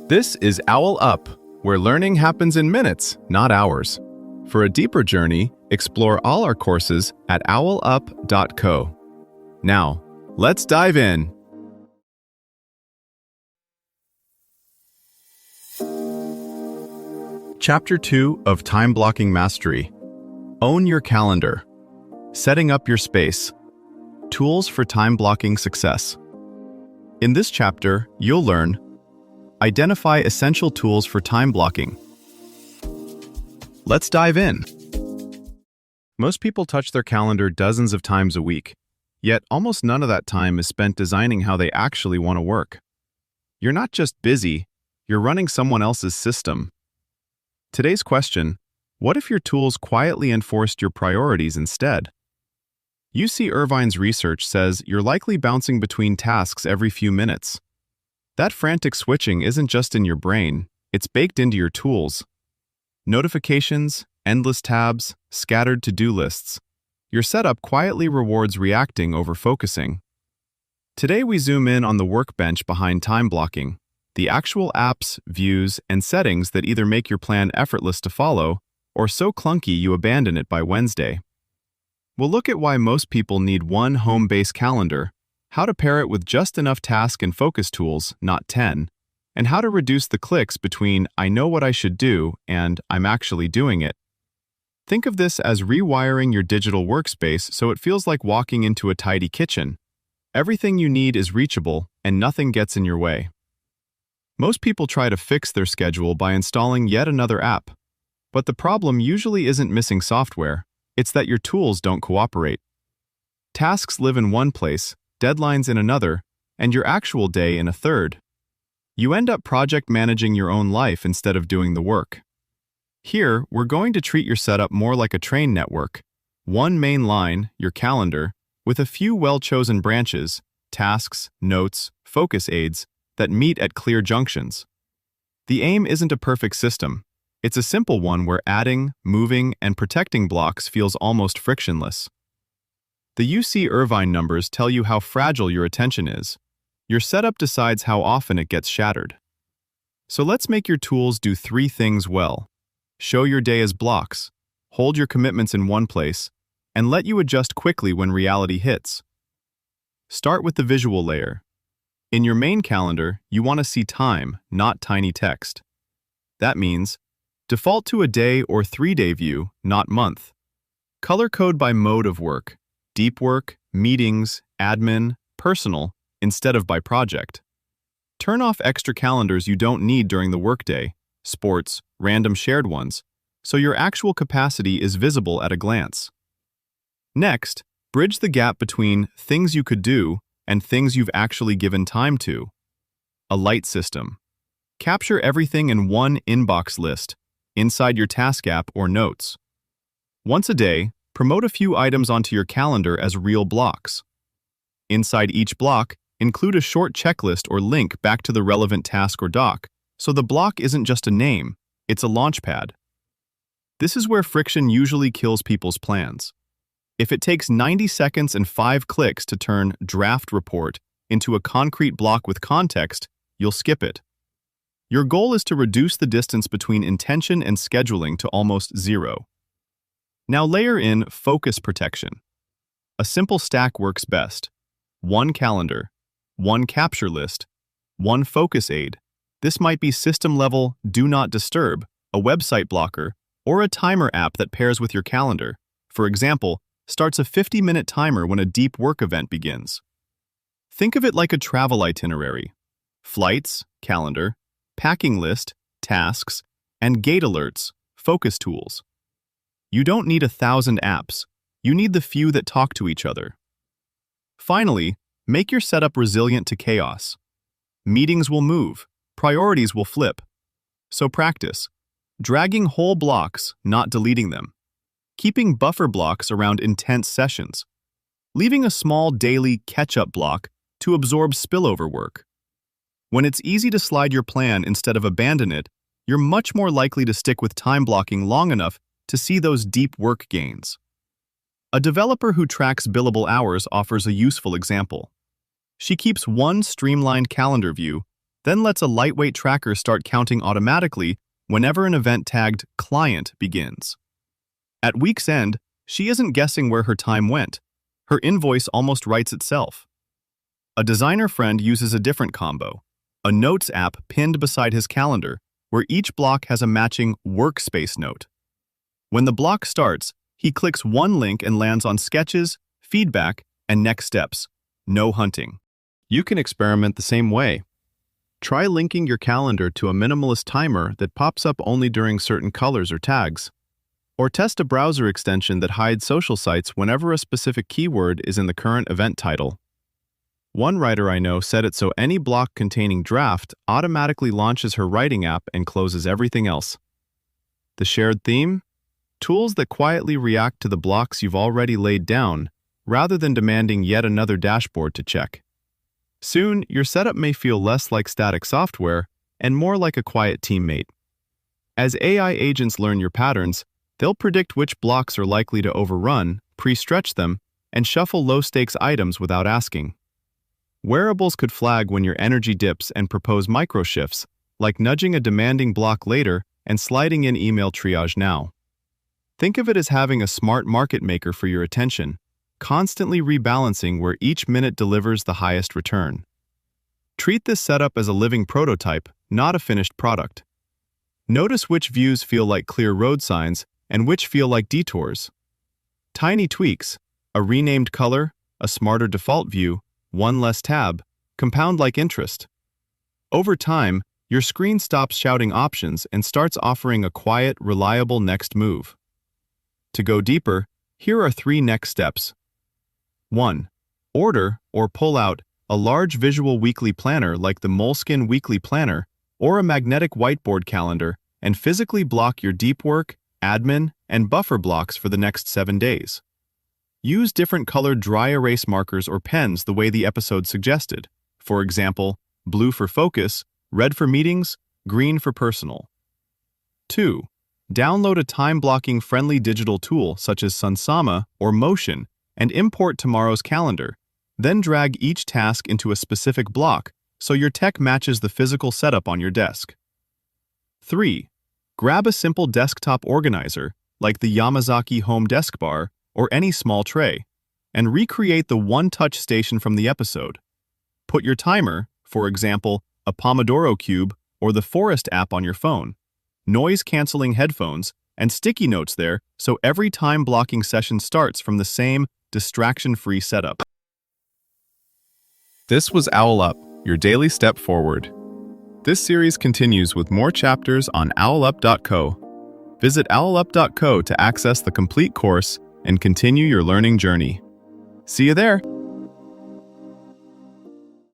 This is OwlUp, where learning happens in minutes, not hours. For a deeper journey, explore all our courses at owlup.co. Now, let's dive in. Chapter 2 of Time Blocking Mastery. Own your calendar. Setting up your space. Tools for time blocking success. In this chapter, you'll learn: identify essential tools for time blocking. Let's dive in. Most people touch their calendar dozens of times a week, yet almost none of that time is spent designing how they actually want to work. You're not just busy, you're running someone else's system. Today's question: what if your tools quietly enforced your priorities instead? UC Irvine's research says you're likely bouncing between tasks every few minutes. That frantic switching isn't just in your brain, it's baked into your tools. Notifications, endless tabs, scattered to-do lists. Your setup quietly rewards reacting over focusing. Today we zoom in on the workbench behind time blocking, the actual apps, views, and settings that either make your plan effortless to follow or so clunky you abandon it by Wednesday. We'll look at why most people need one home-based calendar, how to pair it with just enough task and focus tools, not 10, and how to reduce the clicks between "I know what I should do" and "I'm actually doing it." Think of this as rewiring your digital workspace so it feels like walking into a tidy kitchen. Everything you need is reachable, and nothing gets in your way. Most people try to fix their schedule by installing yet another app. But the problem usually isn't missing software, it's that your tools don't cooperate. Tasks live in one place, deadlines in another, and your actual day in a third. You end up project managing your own life instead of doing the work. Here, we're going to treat your setup more like a train network. One main line, your calendar, with a few well-chosen branches, tasks, notes, focus aids, that meet at clear junctions. The aim isn't a perfect system. It's a simple one where adding, moving, and protecting blocks feels almost frictionless. The UC Irvine numbers tell you how fragile your attention is. Your setup decides how often it gets shattered. So let's make your tools do three things well. Show your day as blocks, hold your commitments in one place, and let you adjust quickly when reality hits. Start with the visual layer. In your main calendar, you want to see time, not tiny text. That means default to a day or 3-day view, not month. Color code by mode of work, deep work, meetings, admin, personal, instead of by project. Turn off extra calendars you don't need during the workday, sports, random shared ones, so your actual capacity is visible at a glance. Next, bridge the gap between things you could do and things you've actually given time to. A light system. Capture everything in one inbox list, inside your task app or notes. Once a day, promote a few items onto your calendar as real blocks. Inside each block, include a short checklist or link back to the relevant task or doc, so the block isn't just a name, it's a launchpad. This is where friction usually kills people's plans. If it takes 90 seconds and 5 clicks to turn draft report into a concrete block with context, you'll skip it. Your goal is to reduce the distance between intention and scheduling to almost zero. Now layer in focus protection. A simple stack works best. One calendar, one capture list, one focus aid. This might be system-level Do Not Disturb, a website blocker, or a timer app that pairs with your calendar. For example, starts a 50-minute timer when a deep work event begins. Think of it like a travel itinerary. Flights, calendar, packing list, tasks, and gate alerts, focus tools. You don't need 1,000 apps. You need the few that talk to each other. Finally, make your setup resilient to chaos. Meetings will move, priorities will flip. So practice. Dragging whole blocks, not deleting them. Keeping buffer blocks around intense sessions. Leaving a small daily catch-up block to absorb spillover work. When it's easy to slide your plan instead of abandon it, you're much more likely to stick with time blocking long enough to see those deep work gains. A developer who tracks billable hours offers a useful example. She keeps one streamlined calendar view then lets a lightweight tracker start counting automatically whenever an event tagged client begins. At week's end, she isn't guessing where her time went. Her invoice almost writes itself. A designer friend uses a different combo, a notes app pinned beside his calendar, where each block has a matching workspace note. When the block starts, he clicks one link and lands on sketches, feedback, and next steps. No hunting. You can experiment the same way. Try linking your calendar to a minimalist timer that pops up only during certain colors or tags. Or test a browser extension that hides social sites whenever a specific keyword is in the current event title. One writer I know set it so any block containing draft automatically launches her writing app and closes everything else. The shared theme? Tools that quietly react to the blocks you've already laid down, rather than demanding yet another dashboard to check. Soon, your setup may feel less like static software and more like a quiet teammate. As AI agents learn your patterns, they'll predict which blocks are likely to overrun, pre-stretch them, and shuffle low-stakes items without asking. Wearables could flag when your energy dips and propose micro-shifts, like nudging a demanding block later and sliding in email triage now. Think of it as having a smart market maker for your attention, constantly rebalancing where each minute delivers the highest return. Treat this setup as a living prototype, not a finished product. Notice which views feel like clear road signs and which feel like detours. Tiny tweaks, a renamed color, a smarter default view, one less tab, compound like interest. Over time, your screen stops shouting options and starts offering a quiet, reliable next move. To go deeper, here are 3 next steps. 1. Order or pull out a large visual weekly planner like the Moleskine Weekly Planner or a magnetic whiteboard calendar and physically block your deep work, admin, and buffer blocks for the next 7 days. Use different colored dry erase markers or pens the way the episode suggested. For example, blue for focus, red for meetings, green for personal. 2. Download a time-blocking friendly digital tool such as Sunsama or Motion and import tomorrow's calendar. Then drag each task into a specific block so your tech matches the physical setup on your desk. 3. Grab a simple desktop organizer like the Yamazaki Home Desk Bar or any small tray, and recreate the one-touch station from the episode. Put your timer, for example, a Pomodoro cube or the Forest app on your phone, noise-canceling headphones, and sticky notes there so every time-blocking session starts from the same distraction-free setup. This was OwlUp, your daily step forward. This series continues with more chapters on OwlUp.co. Visit OwlUp.co to access the complete course and continue your learning journey. See you there!